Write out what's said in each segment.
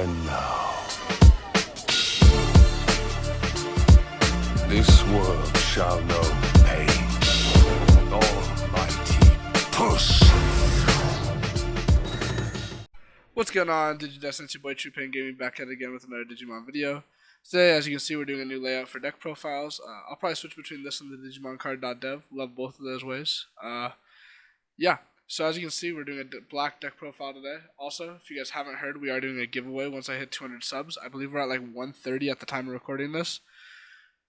And now, this world shall know pain. Almighty push. What's going on, Digidestin? It's your boy True Pain Gaming back at it again with another Digimon video. Today, as you can see, we're doing a new layout for deck profiles. I'll probably switch between this and the Digimon card.dev. Love both of those ways. Yeah, so as you can see, we're doing a black deck profile today. Also, if you guys haven't heard, we are doing a giveaway once I hit 200 subs. I believe we're at like 130 at the time of recording this.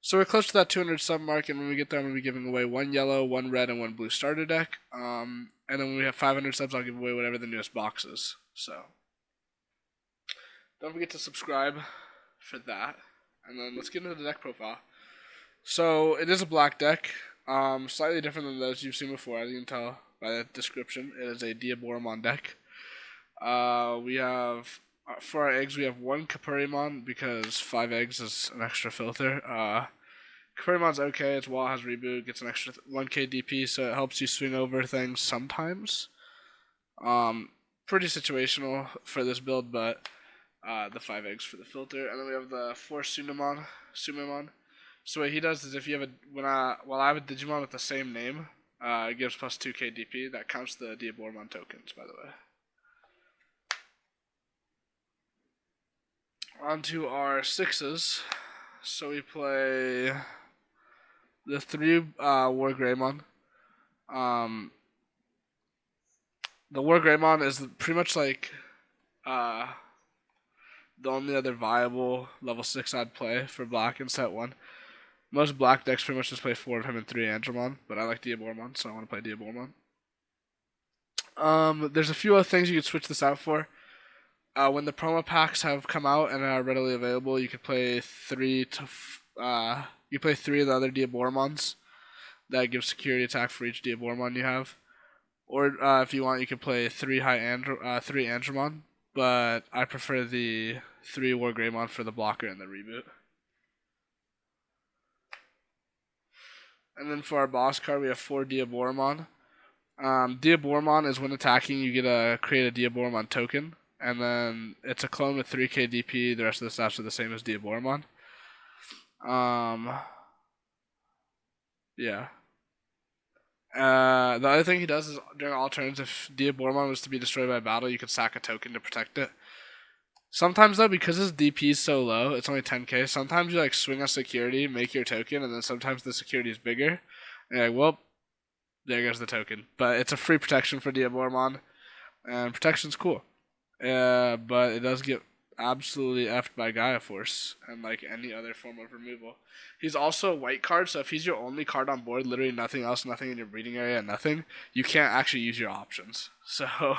So we're close to that 200 sub mark, and when we get there, I'm going to be giving away one yellow, one red, and one blue starter deck. And then when we have 500 subs, I'll give away whatever the newest box is. So don't forget to subscribe for that. And then let's get into the deck profile. So it is a black deck, slightly different than those you've seen before, as you can tell by the description. It is a Diaboromon deck. We have, for our eggs, we have one Diaboromon because 5 eggs is an extra filter. Diaboromon's okay, its wall has reboot, gets an extra 1k DP, so it helps you swing over things sometimes. Pretty situational for this build, but the 5 eggs for the filter. And then we have the 4 Sumimon. So what he does is if you have while I have a Digimon with the same name, it gives plus 2k DP. That counts the Diaboromon tokens, by the way. On to our 6s. So we play the 3 War Greymon. The War Greymon is pretty much like the only other viable level 6 I'd play for black in set 1. Most black decks pretty much just play 4 of him and 3 Andromon, but I like Diaboromon, so I want to play Diaboromon. There's a few other things you could switch this out for. When the promo packs have come out and are readily available, you could play 3 of the other Diaboromons. That gives security attack for each Diaboromon you have. Or if you want, you could play 3 Andromon, but I prefer the 3 War Greymon for the blocker and the reboot. And then for our boss card, we have 4 Diaboromon. Diaboromon is when attacking, you get to create a Diaboromon token. And then it's a clone with 3k DP. The rest of the stats are the same as Diaboromon. Yeah. The other thing he does is during all turns, if Diaboromon was to be destroyed by battle, you could sack a token to protect it. Sometimes though, because his DP is so low, it's only 10k, sometimes you like swing a security, make your token, and then sometimes the security is bigger. And you're like, well, there goes the token. But it's a free protection for Diaboromon, and protection's cool. But it does get absolutely effed by Gaia Force and like any other form of removal. He's also a white card, so if he's your only card on board, literally nothing else, nothing in your breeding area, nothing, you can't actually use your options. So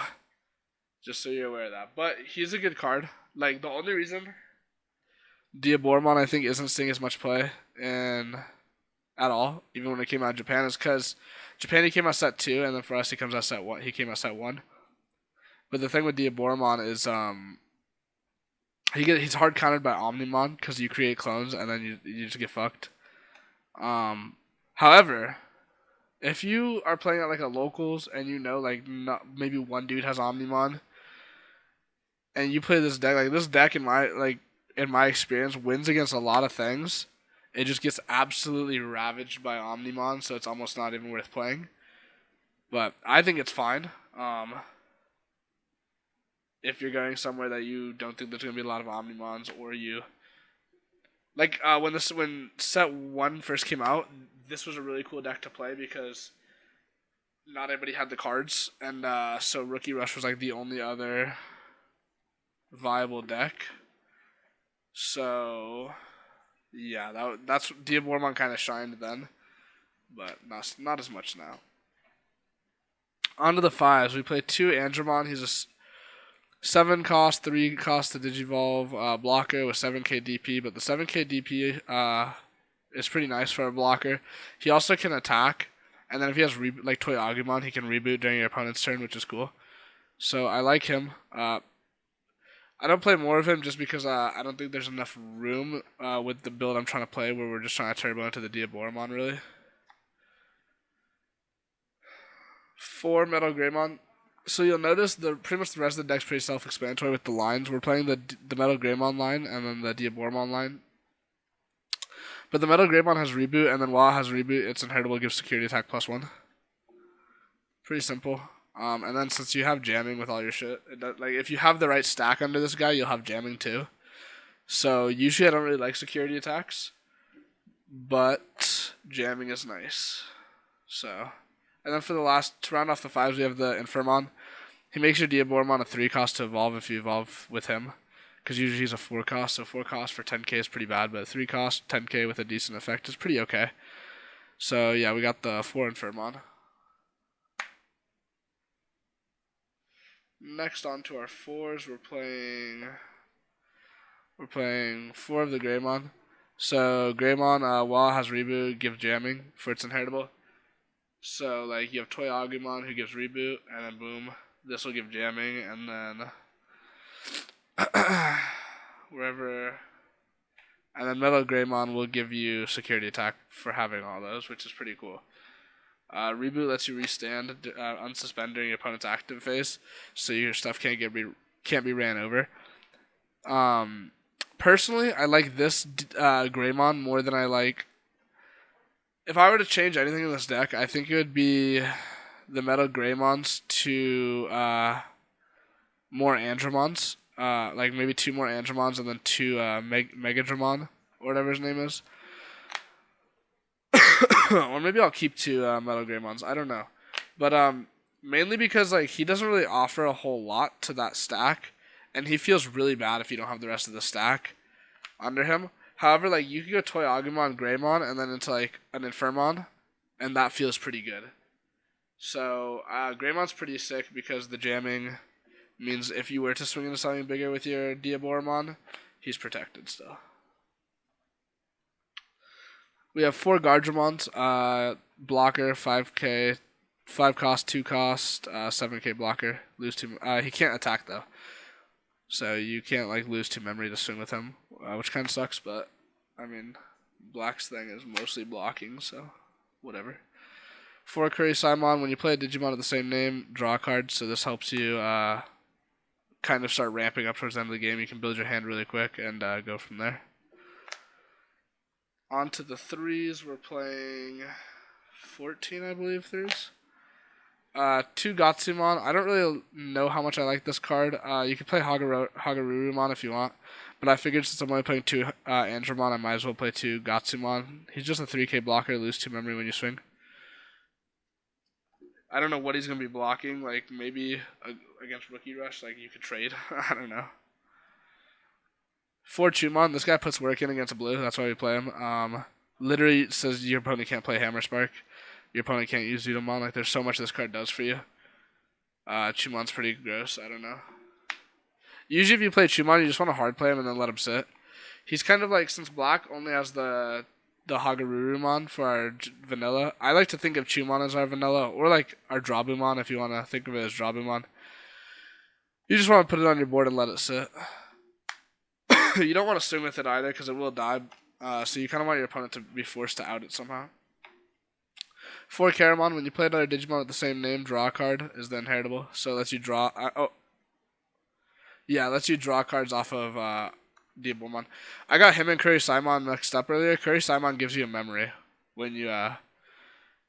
just so you're aware of that. But he's a good card. Like the only reason Diaboromon I think isn't seeing as much play at all, even when it came out in Japan, is because Japan he came out set 2, and then for us he comes out set 1. He came out set 1. But the thing with Diaboromon is he's hard countered by Omnimon because you create clones and then you just get fucked. However, if you are playing at like a locals and you know like maybe one dude has Omnimon, and you play this deck, like this deck in my experience wins against a lot of things. It just gets absolutely ravaged by Omnimon, so it's almost not even worth playing. But I think it's fine. If you're going somewhere that you don't think there's gonna be a lot of Omnimons, or you like when set 1 first came out, this was a really cool deck to play because not everybody had the cards, and so Rookie Rush was like the only other viable deck. So yeah, that's Diaboromon kind of shined then, but not as much now. On to the 5s, we play 2 Andromon. He's a 7 cost, 3 cost to Digivolve blocker with 7k DP, but the 7k DP is pretty nice for a blocker. He also can attack, and then if he has like Toy Agumon, he can reboot during your opponent's turn, which is cool. So I like him. I don't play more of him just because I don't think there's enough room with the build I'm trying to play where we're just trying to turbo into the Diaboromon, really. 4 Metal Greymon. So you'll notice pretty much the rest of the deck's pretty self-explanatory with the lines. We're playing the Metal Greymon line and then the Diaboromon line. But the Metal Greymon has reboot, and then while it has reboot, its inheritable gives security attack +1. Pretty simple. And then since you have jamming with all your shit, like if you have the right stack under this guy, you'll have jamming too. So usually I don't really like security attacks, but jamming is nice. So, and then for the last, to round off the 5s, we have the Infirmon. He makes your Diaboromon a 3 cost to evolve if you evolve with him, because usually he's a 4 cost. So 4 cost for 10k is pretty bad, but 3 cost 10k with a decent effect is pretty okay. So yeah, we got the 4 Infirmon. Next on to our 4s, we're playing 4 of the Greymon. So Greymon, while it has reboot, gives jamming for its inheritable. So like you have Toy Agumon who gives reboot, and then boom, this will give jamming, and then wherever, and then Metal Greymon will give you security attack for having all those, which is pretty cool. Reboot lets you restand, unsuspend during your opponent's active phase, so your stuff can't be ran over. Personally, I like this Greymon more than I like. If I were to change anything in this deck, I think it would be the Metal Greymons to more Andromons. Like maybe 2 more Andromons and then 2 Megadramon, or whatever his name is. Or maybe I'll keep 2 Metal Greymons. I don't know. But mainly because like he doesn't really offer a whole lot to that stack, and he feels really bad if you don't have the rest of the stack under him. However, like you could go Toy Agumon, Greymon, and then into like an Infirmon, and that feels pretty good. So Greymon's pretty sick because the jamming means if you were to swing into something bigger with your Diaboromon, he's protected still. We have 4 Guardramons, blocker, 5k, 5 cost, 2 cost, 7k blocker, lose 2, he can't attack though. So you can't like lose 2 memory to swing with him, which kind of sucks, but I mean, Black's thing is mostly blocking, so whatever. 4 Curry Simon, when you play a Digimon of the same name, draw a card, so this helps you kind of start ramping up towards the end of the game. You can build your hand really quick and go from there. On to the 3s, we're playing 14, I believe, 3s. 2 Gatsumon. I don't really know how much I like this card. You can play Hagarurumon if you want, but I figured since I'm only playing 2 Andromon, I might as well play 2 Gatsumon. He's just a 3k blocker, lose 2 memory when you swing. I don't know what he's going to be blocking, like maybe against Rookie Rush, like you could trade. I don't know. 4 Chumon, this guy puts work in against a blue, that's why we play him. Literally says your opponent can't play Hammer Spark. Your opponent can't use Zudomon. Like, there's so much this card does for you. Chumon's pretty gross. I don't know. Usually if you play Chumon, you just want to hard play him and then let him sit. He's kind of like, since Black only has the Hagarurumon for our vanilla, I like to think of Chumon as our vanilla, or like our Drabumon if you want to think of it as Drabumon. You just want to put it on your board and let it sit. You don't want to swing with it either because it will die, so you kind of want your opponent to be forced to out it somehow. 4 Caramon, when you play another Digimon with the same name, draw a card is the inheritable, so it lets you draw... it lets you draw cards off of Diaboromon. I got him and Curry Simon mixed up earlier. Curry Simon gives you a memory when you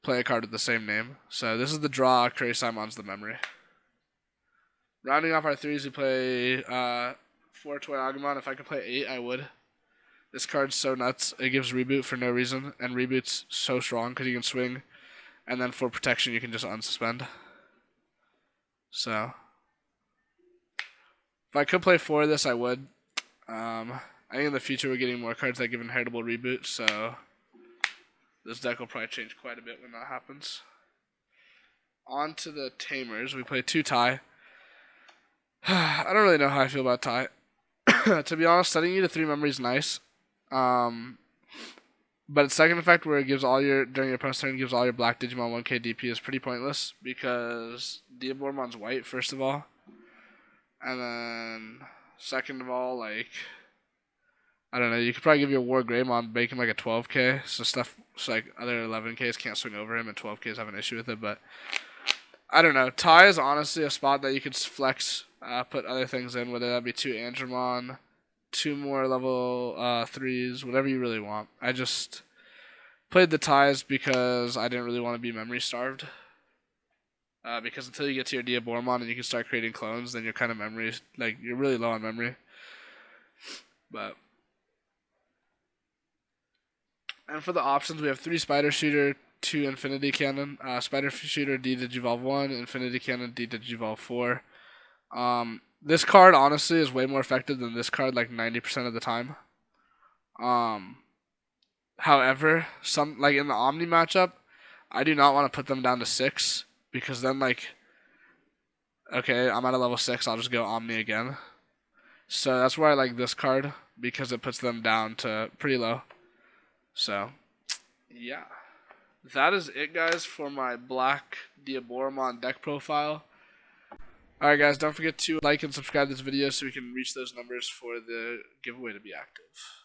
play a card with the same name. So this is the draw, Curry Simon's the memory. Rounding off our 3s, we play 4 Toy Agumon. If I could play 8, I would. This card's so nuts. It gives reboot for no reason, and reboot's so strong because you can swing, and then for protection you can just unsuspend. So if I could play 4 of this, I would. I think in the future we're getting more cards that give inheritable reboot, so this deck will probably change quite a bit when that happens. On to the Tamers. We play 2 Tai. I don't really know how I feel about Tai. To be honest, setting you to 3 memory is nice. But its second effect, where it gives all your, during your opponent's turn, gives all your black Digimon 1k DP, is pretty pointless because Diaboromon's white, first of all. And then, second of all, like, I don't know, you could probably give your War Greymon, make him like a 12k, so like other 11ks can't swing over him, and 12ks have an issue with it, but I don't know. Tie is honestly a spot that you could flex, put other things in, whether that be 2 Andromon, 2 more level 3s, whatever you really want. I just played the ties because I didn't really want to be memory starved. Because until you get to your Diaboromon and you can start creating clones, then you're kind of memory, like, you're really low on memory. But, and for the options, we have 3 Spider Shooter, 2 Infinity Cannon, Spider Shooter D Digivolve 1, Infinity Cannon D Digivolve 4. This card honestly is way more effective than this card, like 90% of the time. However, some like in the Omni matchup, I do not want to put them down to 6 because then like, okay, I'm at a level 6, I'll just go Omni again. So that's why I like this card because it puts them down to pretty low. So, yeah. That is it, guys, for my Black Diaboromon deck profile. Alright, guys, don't forget to like and subscribe this video so we can reach those numbers for the giveaway to be active.